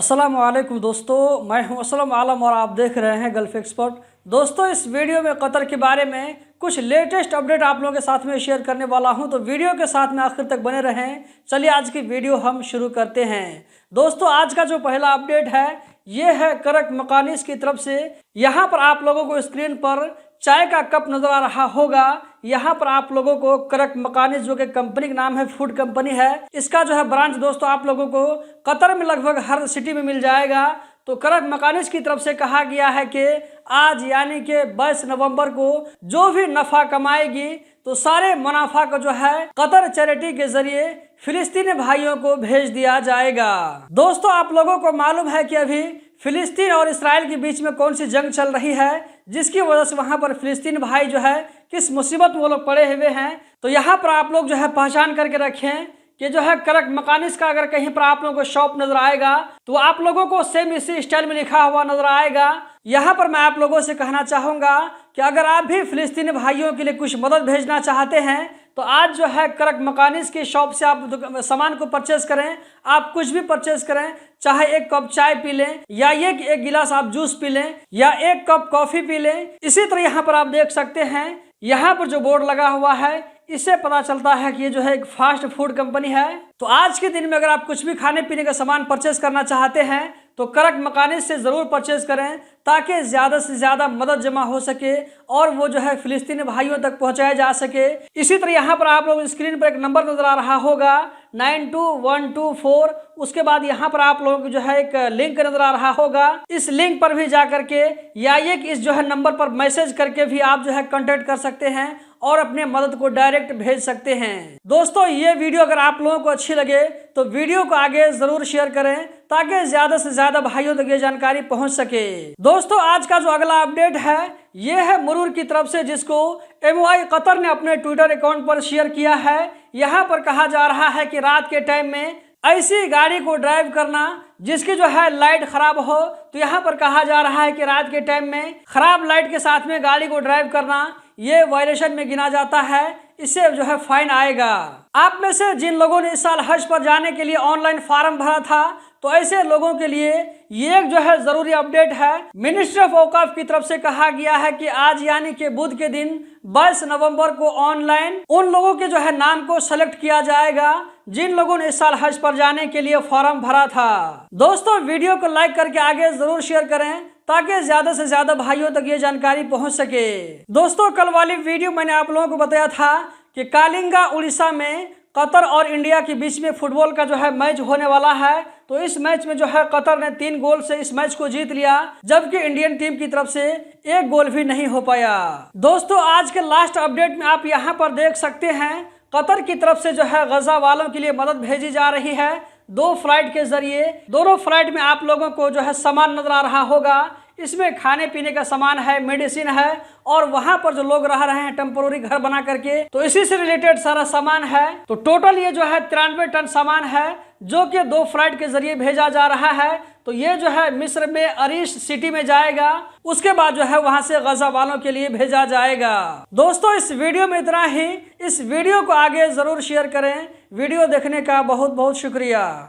अस्सलाम वालेकुम दोस्तों, मैं हूं असलम आलम और आप देख रहे हैं गल्फ एक्सपर्ट। दोस्तों, इस वीडियो में कतर के बारे में कुछ लेटेस्ट अपडेट आप लोगों के साथ में शेयर करने वाला हूं, तो वीडियो के साथ में आखिर तक बने रहें। चलिए आज की वीडियो हम शुरू करते हैं। दोस्तों, आज का जो पहला अपडेट है ये है करक मकानिस की तरफ से। यहाँ पर आप लोगों को स्क्रीन पर चाय का कप नजर आ रहा होगा। यहाँ पर आप लोगों को करक मकानिस जो कि कंपनी का नाम है, फूड कंपनी है, इसका जो है ब्रांच दोस्तों आप लोगों को कतर में लगभग हर सिटी में मिल जाएगा। तो करक मकानिस की तरफ से कहा गया है कि आज यानी कि 22 नवंबर को जो भी नफा कमाएगी तो सारे मुनाफा को जो है कतर चैरिटी के जरिए फिलिस्तीनी भाइयों को भेज दिया जाएगा। दोस्तों, आप लोगों को मालूम है कि अभी फिलिस्तीन और इसराइल के बीच में कौन सी जंग चल रही है, जिसकी वजह से वहां पर फिलिस्तीन भाई जो है किस मुसीबत में वो लोग पड़े हुए हैं। तो यहाँ पर आप लोग जो है पहचान करके रखें कि जो है करक मकानिस का अगर कहीं पर आप लोगों को शॉप नजर आएगा तो आप लोगों को सेम इसी स्टाइल में लिखा हुआ नजर आएगा। यहाँ पर मैं आप लोगों से कहना चाहूंगा कि अगर आप भी फिलिस्तीनी भाइयों के लिए कुछ मदद भेजना चाहते हैं तो आज जो है करक मकानिस की शॉप से आप सामान को परचेज करें। आप कुछ भी परचेज करें, चाहे एक कप चाय पी लें या एक गिलास आप जूस पी लें या एक कप कॉफी पी लें। इसी तरह यहाँ पर आप देख सकते हैं, यहाँ पर जो बोर्ड लगा हुआ है इससे पता चलता है कि ये जो है एक फास्ट फूड कंपनी है। तो आज के दिन में अगर आप कुछ भी खाने पीने का सामान परचेज करना चाहते हैं तो करक मकानिस से जरूर परचेज करें, ताकि ज्यादा से ज्यादा मदद जमा हो सके और वो जो है फिलिस्तीनी भाइयों तक पहुंचाया जा सके। इसी तरह यहाँ पर आप लोग स्क्रीन पर एक नंबर नजर आ रहा होगा 92124। उसके बाद यहाँ पर आप लोगों को जो है एक लिंक नजर आ रहा होगा, इस लिंक पर भी जा करके या इस जो है नंबर पर मैसेज करके भी आप जो है कांटेक्ट कर सकते हैं और अपने मदद को डायरेक्ट भेज सकते हैं। दोस्तों, ये वीडियो अगर आप लोगों को अच्छी लगे तो वीडियो को आगे जरूर शेयर करें, ताकि ज्यादा से ज्यादा भाइयों तक ये जानकारी पहुंच सके। दोस्तों, आज का जो अगला अपडेट है ये है मुरूर की तरफ से, जिसको MOI कतर ने अपने ट्विटर अकाउंट पर शेयर किया है। यहाँ पर कहा जा रहा है कि रात के टाइम में ऐसी गाड़ी को ड्राइव करना जिसकी जो है लाइट खराब हो, तो यहाँ पर कहा जा रहा है कि रात के टाइम में खराब लाइट के साथ में गाड़ी को ड्राइव करना ये वायलेशन में गिना जाता है, इससे जो है फाइन आएगा। आप में से जिन लोगों ने इस साल हज पर जाने के लिए ऑनलाइन फॉर्म भरा था, तो ऐसे लोगों के लिए ये एक जो है जरूरी अपडेट है। मिनिस्ट्री ऑफ औकाफ की तरफ से कहा गया है कि आज यानी कि बुध के दिन 22 नवंबर को ऑनलाइन उन लोगों के जो है नाम को सेलेक्ट किया जाएगा जिन लोगों ने इस साल हज पर जाने के लिए फॉर्म भरा था। दोस्तों, वीडियो को लाइक करके आगे जरूर शेयर करें, ताकि ज्यादा से ज्यादा भाइयों तक ये जानकारी पहुंच सके। दोस्तों, कल वाली वीडियो मैंने आप लोगों को बताया था कि कालिंगा उड़ीसा में कतर और इंडिया के बीच में फुटबॉल का जो है मैच होने वाला है। तो इस मैच में जो है कतर ने 3 गोल से इस मैच को जीत लिया, जबकि इंडियन टीम की तरफ से 1 गोल भी नहीं हो पाया। दोस्तों, आज के लास्ट अपडेट में आप यहाँ पर देख सकते हैं कतर की तरफ से जो है गजा वालों के लिए मदद भेजी जा रही है 2 फ्लाइट के जरिए। दोनों फ्लाइट में आप लोगों को जो है सामान नजर आ रहा होगा। इसमें खाने पीने का सामान है, मेडिसिन है और वहां पर जो लोग रह रहे हैं टेम्पोररी घर बना करके, तो इसी से रिलेटेड सारा सामान है। तो टोटल ये जो है 93 टन सामान है जो कि 2 फ्लाइट के जरिए भेजा जा रहा है। तो ये जो है मिस्र में अरीश सिटी में जाएगा, उसके बाद जो है वहां से गजा वालों के लिए भेजा जाएगा। दोस्तों, इस वीडियो में इतना ही। इस वीडियो को आगे जरूर शेयर करें। वीडियो देखने का बहुत बहुत शुक्रिया।